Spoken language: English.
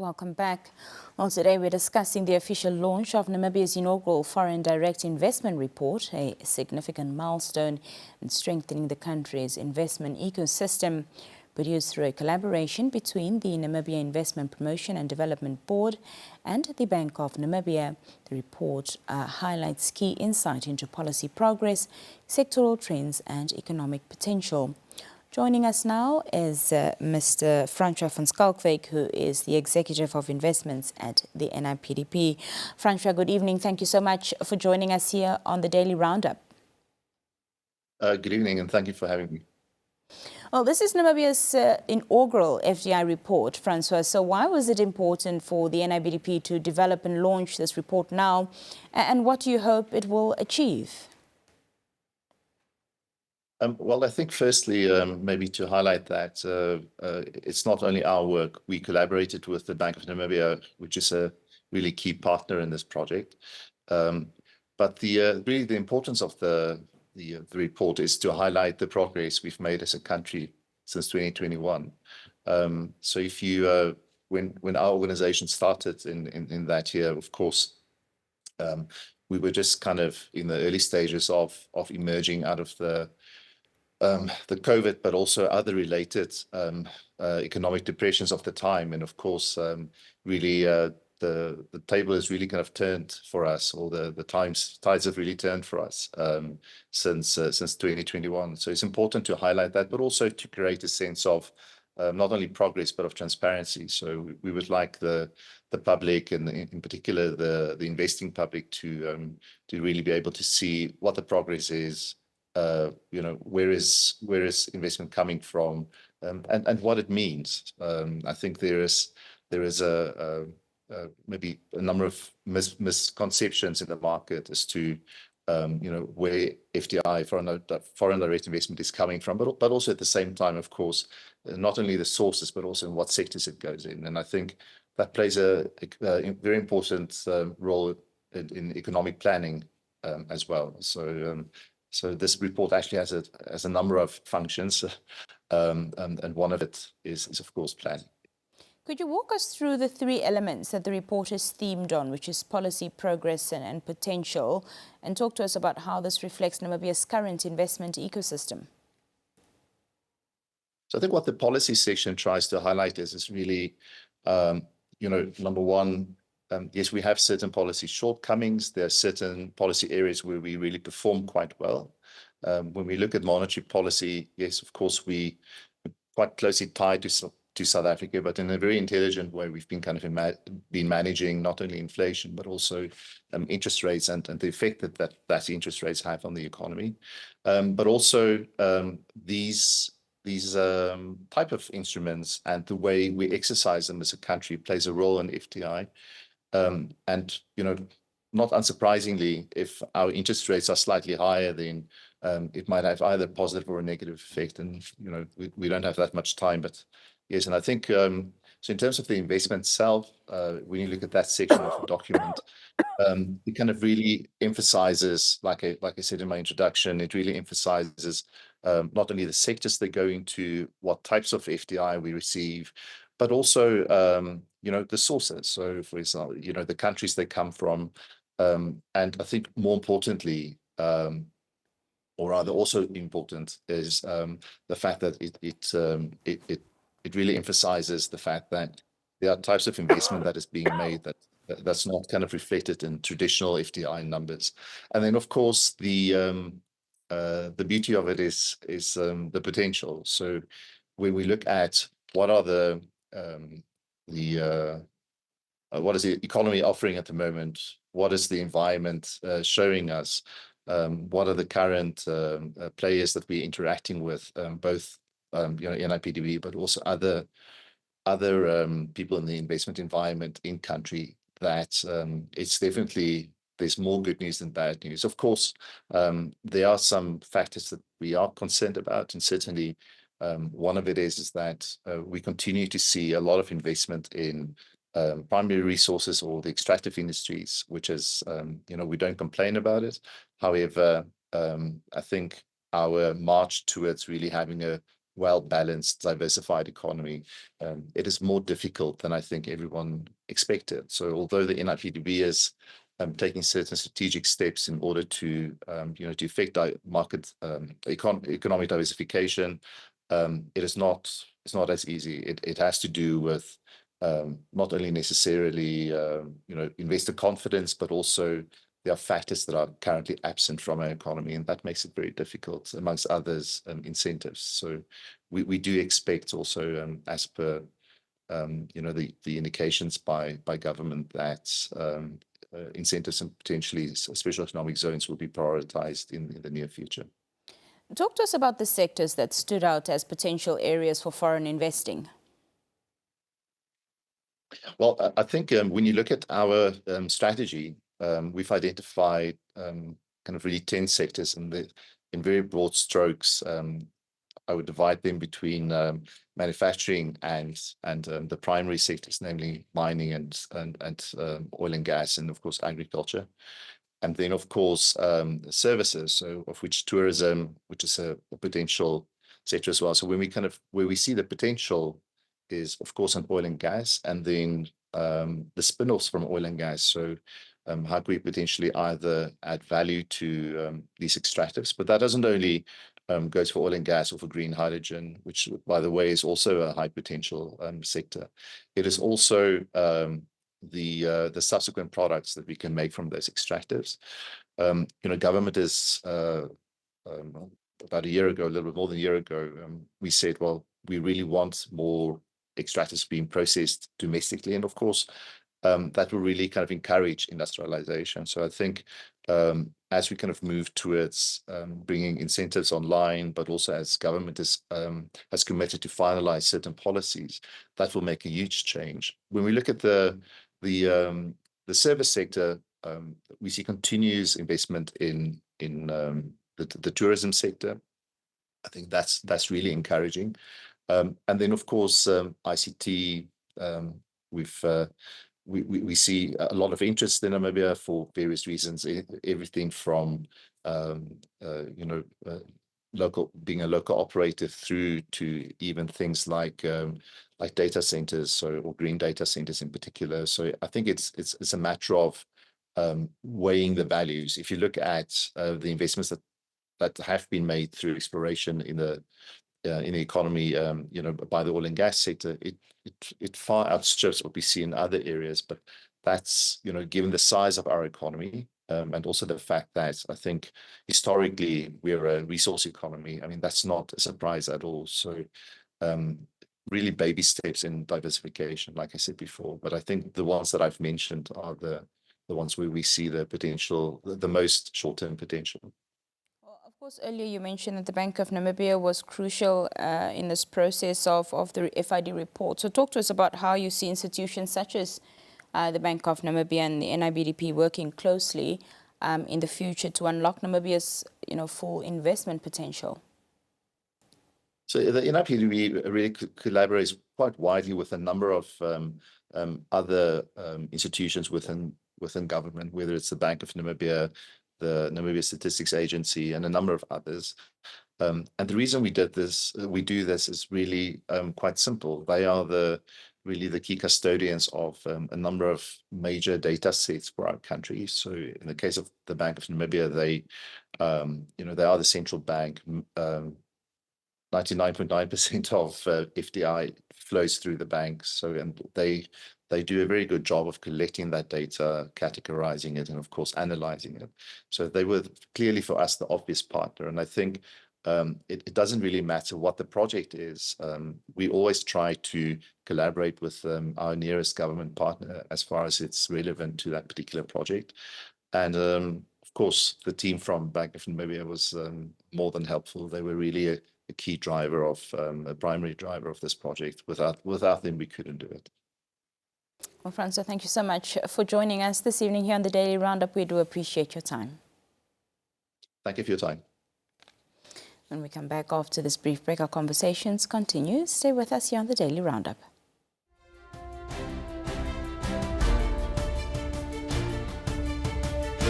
Welcome back. Well, today we're discussing the official launch of Namibia's inaugural foreign direct investment report, a significant milestone in strengthening the country's investment ecosystem. Produced through a collaboration between the Namibia Investment Promotion and Development Board and the Bank of Namibia, the report highlights key insight into policy progress, sectoral trends and economic potential. Joining us now is Mr. Francois van Shalkwyk, who is the Executive of Investments at the NIPDB. Francois, good evening. Thank you so much for joining us here on the Daily Roundup. Good evening, and thank you for having me. Well, this is Namibia's inaugural FDI report, Francois. So why was it important for the NIPDB to develop and launch this report now? And what do you hope it will achieve? Well, I think firstly, maybe to highlight that it's not only our work. We collaborated with the Bank of Namibia, which is a really key partner in this project. But really the importance of the report is to highlight the progress we've made as a country since 2021. So if you, when our organization started in that year, of course, we were just kind of in the early stages of emerging out of the COVID, but also other related economic depressions of the time. And of course, really the table has really kind of turned for us, or the tides have really turned for us since 2021. So it's important to highlight that, but also to create a sense of not only progress, but of transparency. So we would like the public, and in particular the investing public, to really be able to see what the progress is. Where is investment coming from, and what it means. I think there is maybe a number of misconceptions in the market as to where FDI, foreign direct investment, is coming from, but also at the same time, of course, not only the sources, but also in what sectors it goes in. And I think that plays a very important role in economic planning as well. So this report actually has a number of functions, and one of it is of course planning. Could you walk us through the three elements that the report is themed on, which is policy, progress and potential, and talk to us about how this reflects Namibia's current investment ecosystem? So I think what the policy section tries to highlight is really, number one, yes, we have certain policy shortcomings. There are certain policy areas where we really perform quite well. When we look at monetary policy, yes, of course, we are quite closely tied to South Africa, but in a very intelligent way. We've been kind of been managing not only inflation, but also interest rates and the effect that interest rates have on the economy. But also these type of instruments and the way we exercise them as a country plays a role in FDI. And not unsurprisingly, if our interest rates are slightly higher, then it might have either a positive or a negative effect. And we don't have that much time, but yes. And I think so in terms of the investment itself, when you look at that section of the document, it kind of really emphasizes, like I said in my introduction, it really emphasizes not only the sectors they go into, what types of FDI we receive, but also the sources. So for example, the countries they come from, and I think more importantly, or rather also important, is the fact that it really emphasizes the fact that there are types of investment that is being made that's not kind of reflected in traditional FDI numbers. And then of course the beauty of it is the potential. So when we look at what is the economy offering at the moment, what is the environment showing us, what are the current players that we're interacting with, both NIPDB, but also other people in the investment environment in country, that it's definitely, there's more good news than bad news. Of course, there are some factors that we are concerned about, and certainly one of it is that we continue to see a lot of investment in primary resources or the extractive industries, which is, we don't complain about it. However, I think our march towards really having a well-balanced, diversified economy, it is more difficult than I think everyone expected. So although the NIPDB is taking certain strategic steps in order to, to affect market economic diversification, it's not as easy. It has to do with not only necessarily, investor confidence, but also there are factors that are currently absent from our economy, and that makes it very difficult, amongst others, incentives. So we do expect also, as per the indications by government, that incentives and potentially special economic zones will be prioritized in the near future. Talk to us about the sectors that stood out as potential areas for foreign investing. Well, I think when you look at our strategy, we've identified kind of really 10 sectors, and in very broad strokes, I would divide them between manufacturing and the primary sectors, namely mining and oil and gas, and of course agriculture. And then, of course, services, so of which tourism, which is a potential sector as well. So where we see the potential is, of course, on oil and gas, and then the spin-offs from oil and gas. So how can we potentially either add value to these extractives? But that doesn't only goes for oil and gas or for green hydrogen, which, by the way, is also a high potential sector. It is also the subsequent products that we can make from those extractives. Government is about a year ago, a little bit more than a year ago, we said, well, we really want more extractives being processed domestically, and of course, that will really kind of encourage industrialization. So I think as we kind of move towards bringing incentives online, but also as government has committed to finalize certain policies, that will make a huge change. When we look at the service sector, we see continuous investment in the tourism sector. I think that's really encouraging. And then, of course, ICT, we see a lot of interest in Namibia for various reasons, everything from being a local operator through to even things like data centers, or green data centers in particular. So I think it's a matter of weighing the values. If you look at the investments that have been made through exploration in the economy, by the oil and gas sector, it far outstrips what we see in other areas. But that's, given the size of our economy, and also the fact that I think historically we're a resource economy. I mean, that's not a surprise at all. So really baby steps in diversification, like I said before. But I think the ones that I've mentioned are the ones where we see the potential, the most short-term potential. Of course, earlier you mentioned that the Bank of Namibia was crucial in this process of the FID report. So talk to us about how you see institutions such as the Bank of Namibia and the NIPDB working closely in the future to unlock Namibia's full investment potential. So the NIPDB really collaborates quite widely with a number of other institutions within government, whether it's the Bank of Namibia, the Namibia Statistics Agency, and a number of others. And the reason we do this is really quite simple. They are really the key custodians of a number of major data sets for our country. So in the case of the Bank of Namibia, they are the central bank. 99.9% of FDI flows through the bank. So, and they do a very good job of collecting that data, categorizing it, and of course, analyzing it. So they were clearly for us the obvious partner. And I think it doesn't really matter what the project is. We always try to collaborate with our nearest government partner as far as it's relevant to that particular project. And of course, the team from Bank of Namibia was more than helpful. They were really a key driver a primary driver of this project. Without them, we couldn't do it. Well, Francois, thank you so much for joining us this evening here on the Daily Roundup. We do appreciate your time. Thank you for your time. When we come back after this brief break, our conversations continue. Stay with us here on the Daily Roundup.